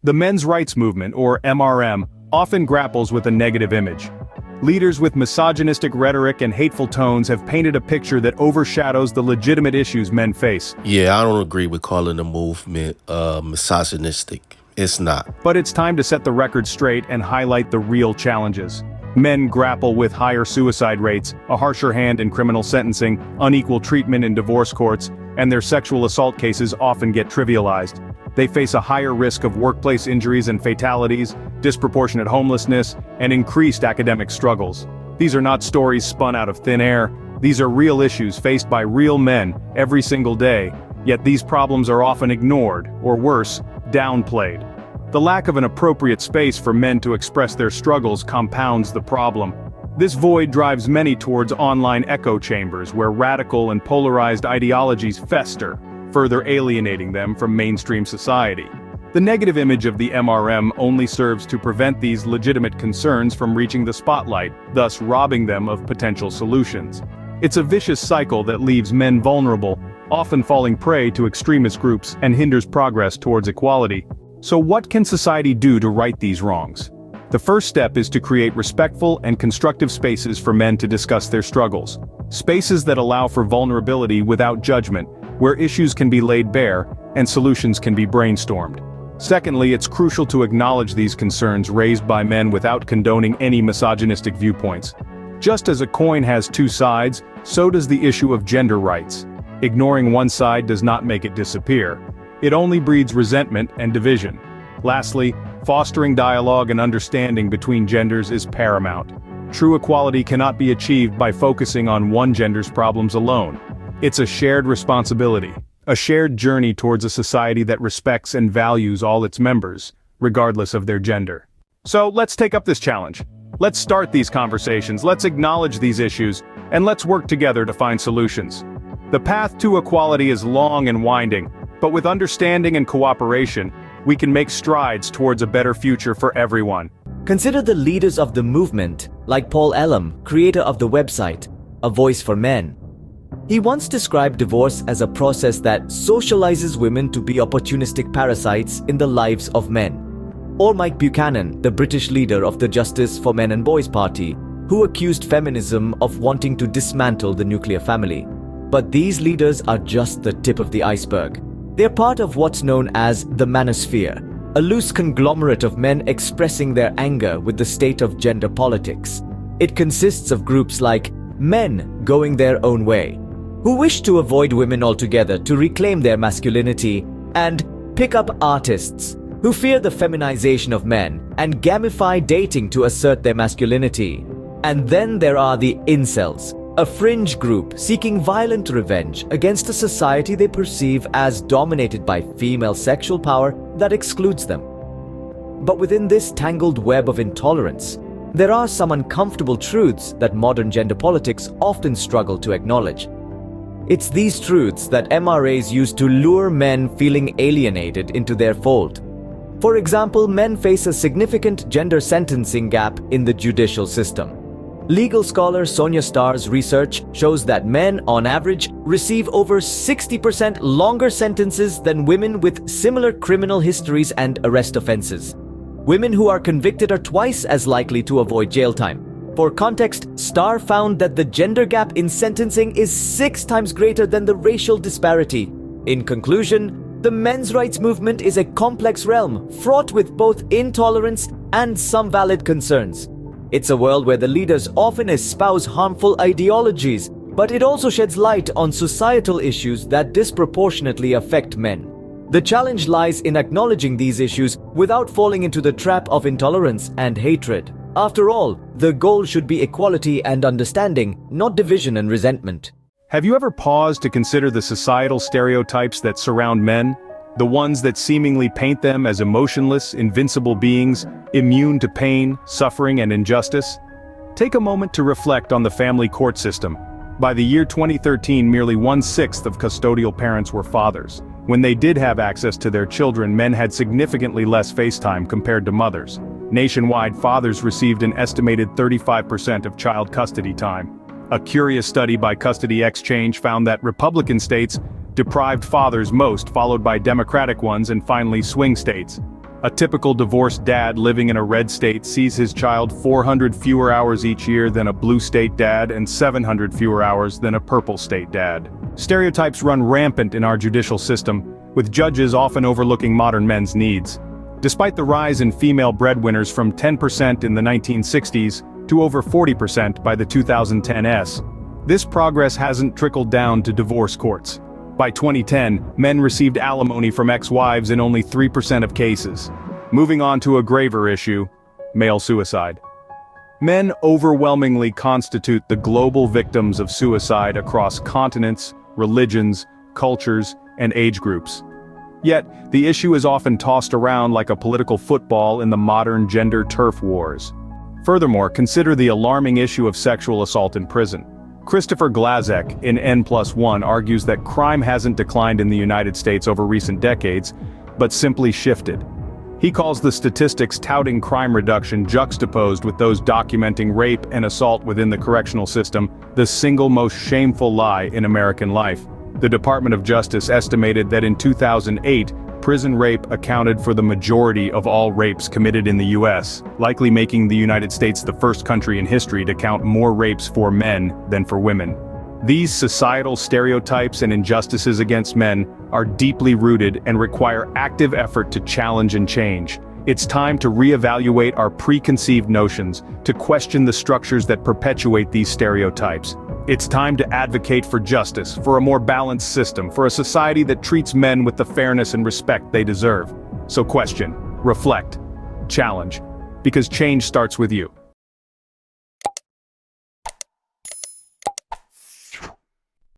The men's rights movement, or MRM, often grapples with a negative image. Leaders with misogynistic rhetoric and hateful tones have painted a picture that overshadows the legitimate issues men face. Yeah, I don't agree with calling the movement misogynistic. It's not. But it's time to set the record straight and highlight the real challenges. Men grapple with higher suicide rates, a harsher hand in criminal sentencing, unequal treatment in divorce courts, and their sexual assault cases often get trivialized. They face a higher risk of workplace injuries and fatalities, disproportionate homelessness, and increased academic struggles. These are not stories spun out of thin air. These are real issues faced by real men every single day, yet these problems are often ignored, or worse, downplayed. The lack of an appropriate space for men to express their struggles compounds the problem. This void drives many towards online echo chambers where radical and polarized ideologies fester, further alienating them from mainstream society. The negative image of the MRM only serves to prevent these legitimate concerns from reaching the spotlight, thus robbing them of potential solutions. It's a vicious cycle that leaves men vulnerable, often falling prey to extremist groups, and hinders progress towards equality. So what can society do to right these wrongs? The first step is to create respectful and constructive spaces for men to discuss their struggles. Spaces that allow for vulnerability without judgment, where issues can be laid bare, and solutions can be brainstormed. Secondly, it's crucial to acknowledge these concerns raised by men without condoning any misogynistic viewpoints. Just as a coin has two sides, so does the issue of gender rights. Ignoring one side does not make it disappear. It only breeds resentment and division. Lastly, fostering dialogue and understanding between genders is paramount. True equality cannot be achieved by focusing on one gender's problems alone. It's a shared responsibility, a shared journey towards a society that respects and values all its members, regardless of their gender. So let's take up this challenge. Let's start these conversations, let's acknowledge these issues, and let's work together to find solutions. The path to equality is long and winding, but with understanding and cooperation, we can make strides towards a better future for everyone. Consider the leaders of the movement, like Paul Elam, creator of the website, A Voice for Men. He once described divorce as a process that socializes women to be opportunistic parasites in the lives of men. Or Mike Buchanan, the British leader of the Justice for Men and Boys Party, who accused feminism of wanting to dismantle the nuclear family. But these leaders are just the tip of the iceberg. They're part of what's known as the Manosphere, a loose conglomerate of men expressing their anger with the state of gender politics. It consists of groups like Men Going Their Own Way, who wish to avoid women altogether to reclaim their masculinity, and Pick-up Artists, who fear the feminization of men and gamify dating to assert their masculinity. And then there are the Incels, a fringe group seeking violent revenge against a society they perceive as dominated by female sexual power that excludes them. But within this tangled web of intolerance, there are some uncomfortable truths that modern gender politics often struggle to acknowledge. It's these truths that MRAs use to lure men feeling alienated into their fold. For example, men face a significant gender sentencing gap in the judicial system. Legal scholar Sonia Starr's research shows that men, on average, receive over 60% longer sentences than women with similar criminal histories and arrest offenses. Women who are convicted are twice as likely to avoid jail time. For context, Starr found that the gender gap in sentencing is 6 times greater than the racial disparity. In conclusion, the men's rights movement is a complex realm, fraught with both intolerance and some valid concerns. It's a world where the leaders often espouse harmful ideologies, but it also sheds light on societal issues that disproportionately affect men. The challenge lies in acknowledging these issues without falling into the trap of intolerance and hatred. After all, the goal should be equality and understanding, not division and resentment. Have you ever paused to consider the societal stereotypes that surround men? The ones that seemingly paint them as emotionless, invincible beings, immune to pain, suffering, and injustice? Take a moment to reflect on the family court system. By the year 2013, merely 1/6 of custodial parents were fathers. When they did have access to their children, men had significantly less face time compared to mothers. Nationwide, fathers received an estimated 35% of child custody time. A curious study by Custody Exchange found that Republican states deprived fathers most, followed by Democratic ones and finally swing states. A typical divorced dad living in a red state sees his child 400 fewer hours each year than a blue state dad and 700 fewer hours than a purple state dad. Stereotypes run rampant in our judicial system, with judges often overlooking modern men's needs. Despite the rise in female breadwinners from 10% in the 1960s to over 40% by the 2010s, this progress hasn't trickled down to divorce courts. By 2010, men received alimony from ex-wives in only 3% of cases. Moving on to a graver issue, male suicide. Men overwhelmingly constitute the global victims of suicide across continents, religions, cultures, and age groups. Yet, the issue is often tossed around like a political football in the modern gender turf wars. Furthermore, consider the alarming issue of sexual assault in prison. Christopher Glazek in N+1 argues that crime hasn't declined in the United States over recent decades, but simply shifted. He calls the statistics touting crime reduction juxtaposed with those documenting rape and assault within the correctional system the single most shameful lie in American life. The Department of Justice estimated that in 2008, prison rape accounted for the majority of all rapes committed in the US, likely making the United States the first country in history to count more rapes for men than for women. These societal stereotypes and injustices against men are deeply rooted and require active effort to challenge and change. It's time to reevaluate our preconceived notions, to question the structures that perpetuate these stereotypes. It's time to advocate for justice, for a more balanced system, for a society that treats men with the fairness and respect they deserve. So question, reflect, challenge, because change starts with you.